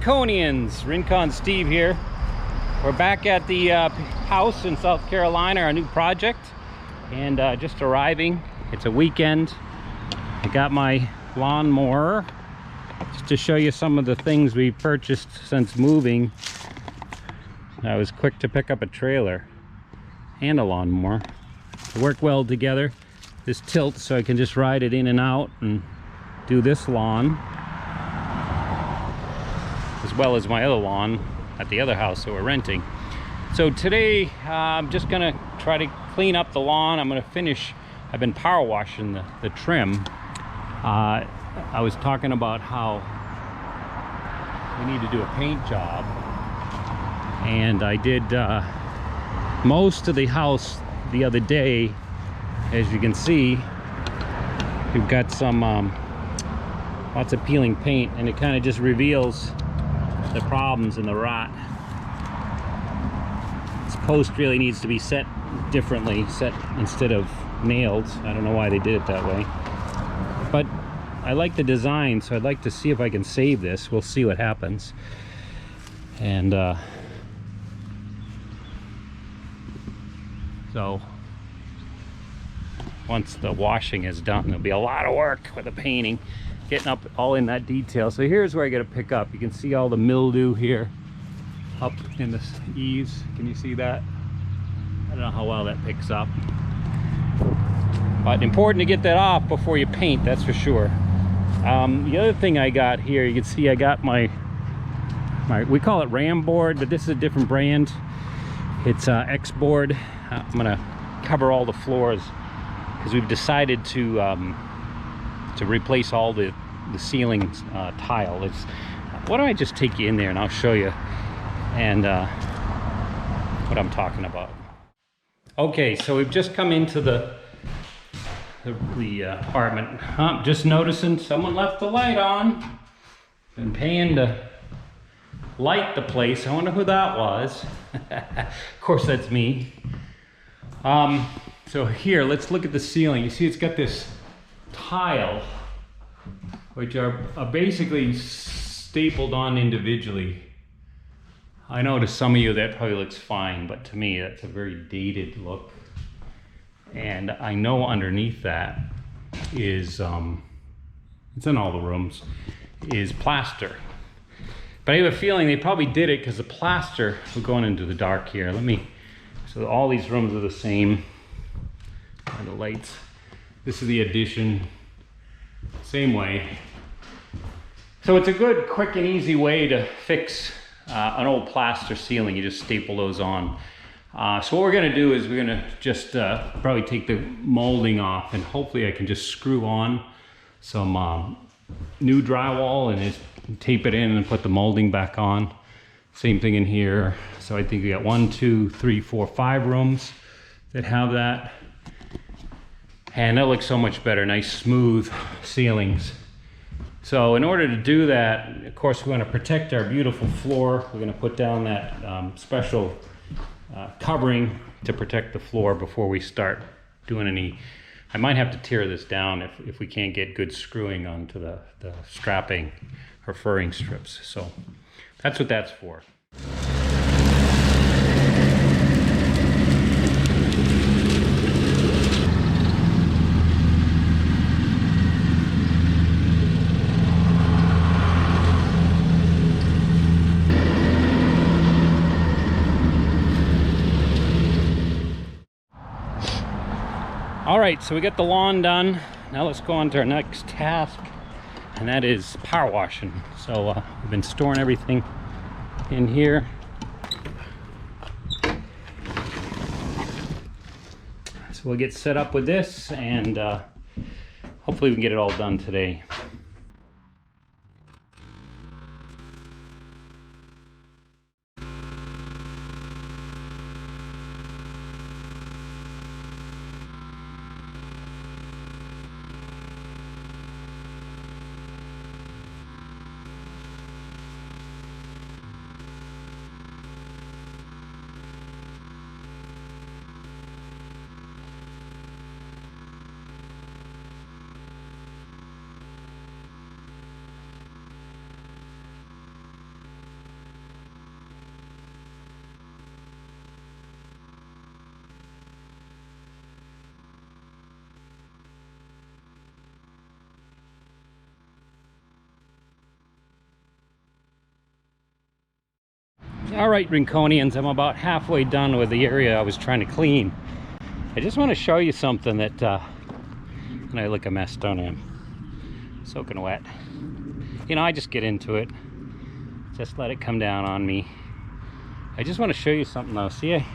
Rinconians, Rincon Steve here. We're back at the house in South Carolina, our new project, and just arriving. It's a weekend. I got my lawnmower just to show you some of the things we've purchased since moving. I was quick to pick up a trailer and a lawnmower. They work well together. This tilts so I can just ride it in and out and do this lawn, as well as my other lawn at the other house that we're renting. So today I'm just gonna try to clean up the lawn. I'm gonna finish. I've been power washing the trim. I was talking about how we need to do a paint job, and I did most of the house the other day. As you can see, we've got some lots of peeling paint, and it kind of just reveals the problems in the rot. This post really needs to be set differently, set instead of nailed. I don't know why they did it that way, but I like the design, so I'd like to see if I can save this. We'll see what happens. And so once the washing is done, there'll be a lot of work with the painting, getting up all in that detail. So here's where I got to pick up. You can see all the mildew here up in the eaves. Can you see that? I don't know how well that picks up, but important to get that off before you paint, that's for sure. The other thing I got here, you can see I got my we call it Ram board, but this is a different brand. It's X board. I'm gonna cover all the floors because we've decided to replace all the ceiling tile. Why don't I just take you in there and I'll show you and what I'm talking about. Okay, so we've just come into the apartment. I'm just noticing someone left the light on. Been paying to light the place. I wonder who that was. Of course that's me. So here, let's look at the ceiling. You see it's got this tile, which are basically stapled on individually. I know to some of you that probably looks fine, but to me that's a very dated look. And I know underneath that is, it's in all the rooms, is plaster. But I have a feeling they probably did it because the plaster, we're going into the dark here. So all these rooms are the same. And the lights. This is the addition, same way. So it's a good, quick and easy way to fix an old plaster ceiling. You just staple those on. So what we're gonna do is we're gonna just probably take the molding off, and hopefully I can just screw on some new drywall and just tape it in and put the molding back on. Same thing in here. So I think we got 1, 2, 3, 4, 5 rooms that have that. And that looks so much better, nice smooth ceilings. So in order to do that, of course, we're gonna protect our beautiful floor. We're gonna put down that special covering to protect the floor before we start doing any. I might have to tear this down if we can't get good screwing onto the strapping or furring strips. So that's what that's for. All right, so we got the lawn done. Now let's go on to our next task, and that is power washing. So we've been storing everything in here. So we'll get set up with this, and hopefully we can get it all done today. All right, Rinconians, I'm about halfway done with the area I was trying to clean. I just want to show you something that, and I look a mess, don't I? Soaking wet. You know, I just get into it. Just let it come down on me. I just want to show you something though. See, I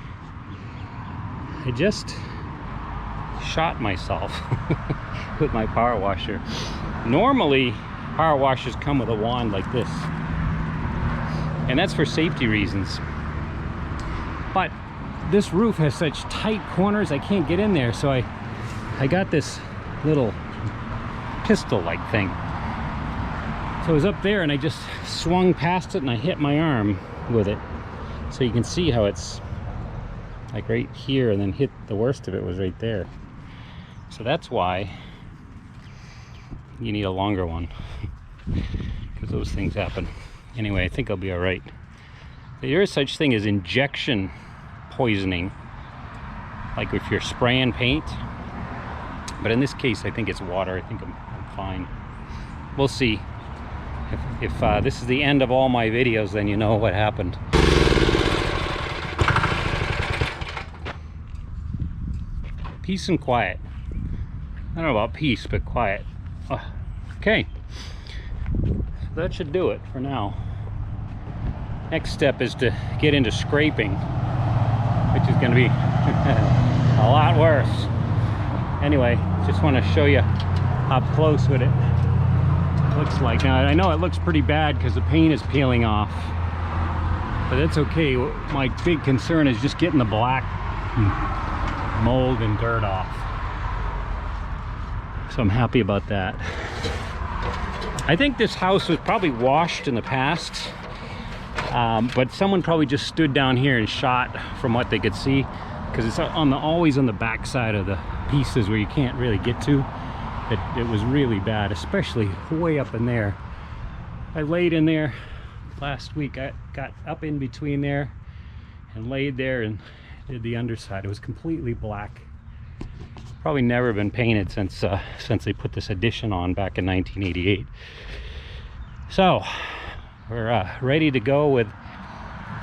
just shot myself with my power washer. Normally, power washers come with a wand like this, and that's for safety reasons. But this roof has such tight corners, I can't get in there, so I got this little pistol-like thing. So I was up there and I just swung past it and I hit my arm with it. So you can see how it's like right here, and then hit the worst of it was right there. So that's why you need a longer one, because those things happen. Anyway, I think I'll be all right. There is such thing as injection poisoning, like if you're spraying paint. But in this case, I think it's water. I think I'm fine. We'll see. If this is the end of all my videos, then you know what happened. Peace and quiet. I don't know about peace, but quiet. Okay. That should do it for now. Next step is to get into scraping, which is going to be a lot worse. Anyway, just want to show you up close what it looks like. Now, I know it looks pretty bad because the paint is peeling off, but that's okay. My big concern is just getting the black mold and dirt off. So I'm happy about that. I think this house was probably washed in the past, but someone probably just stood down here and shot from what they could see, because it's always on the back side of the pieces where you can't really get to. It was really bad, especially way up in there. I laid in there last week. I got up in between there and laid there and did the underside. It was completely black. Probably never been painted since they put this addition on back in 1988. So we're ready to go with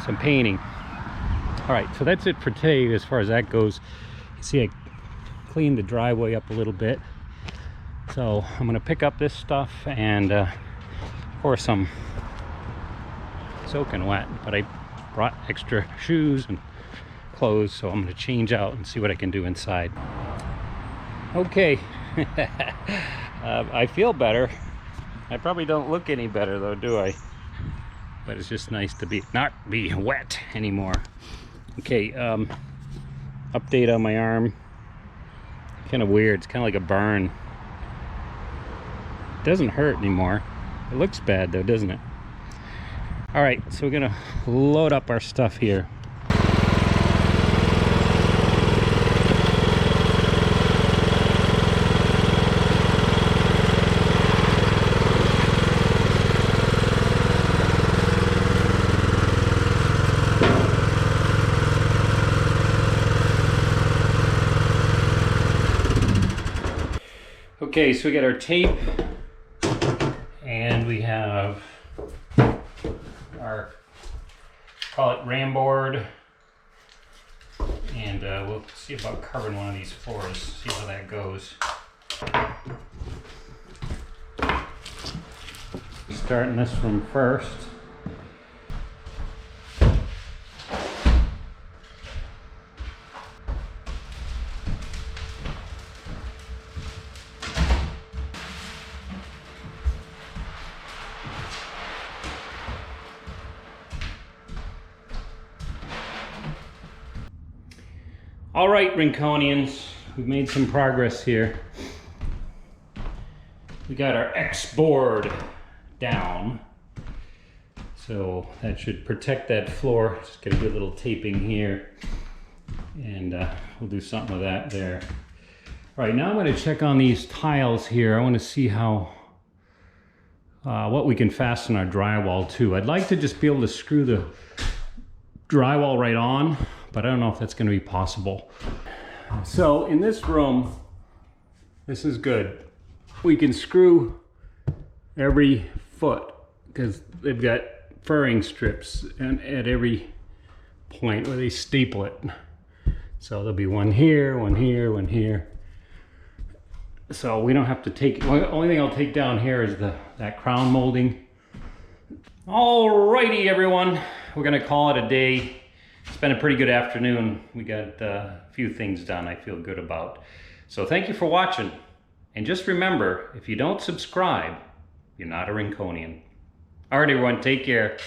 some painting. All right, so that's it for today as far as that goes. You see, I cleaned the driveway up a little bit. So I'm gonna pick up this stuff, and of course I'm soaking wet, but I brought extra shoes and clothes, so I'm gonna change out and see what I can do inside. Okay. I feel better. I probably don't look any better though, do I? But it's just nice to not be wet anymore. Okay, update on my arm. Kind of weird, it's kind of like a burn. It doesn't hurt anymore. It looks bad though, doesn't it? All right, so we're gonna load up our stuff here. Okay, so we got our tape, and we have our, call it ram board, and we'll see about covering one of these floors, see how that goes. Starting this from first. All right, Rinconians, we've made some progress here. We got our X board down, so that should protect that floor. Just get a good little taping here, and we'll do something with that there. All right, now I'm going to check on these tiles here. I want to see how what we can fasten our drywall to. I'd like to just be able to screw the drywall right on, but I don't know if that's going to be possible. So in this room, this is good. We can screw every foot because they've got furring strips and at every point where they staple it. So there'll be one here, one here, one here. So we don't have to take, the only thing I'll take down here is that crown molding. Alrighty everyone, we're gonna call it a day. It's been a pretty good afternoon. We got a few things done I feel good about. So thank you for watching. And just remember, if you don't subscribe, you're not a Rinconian. Alright everyone, take care.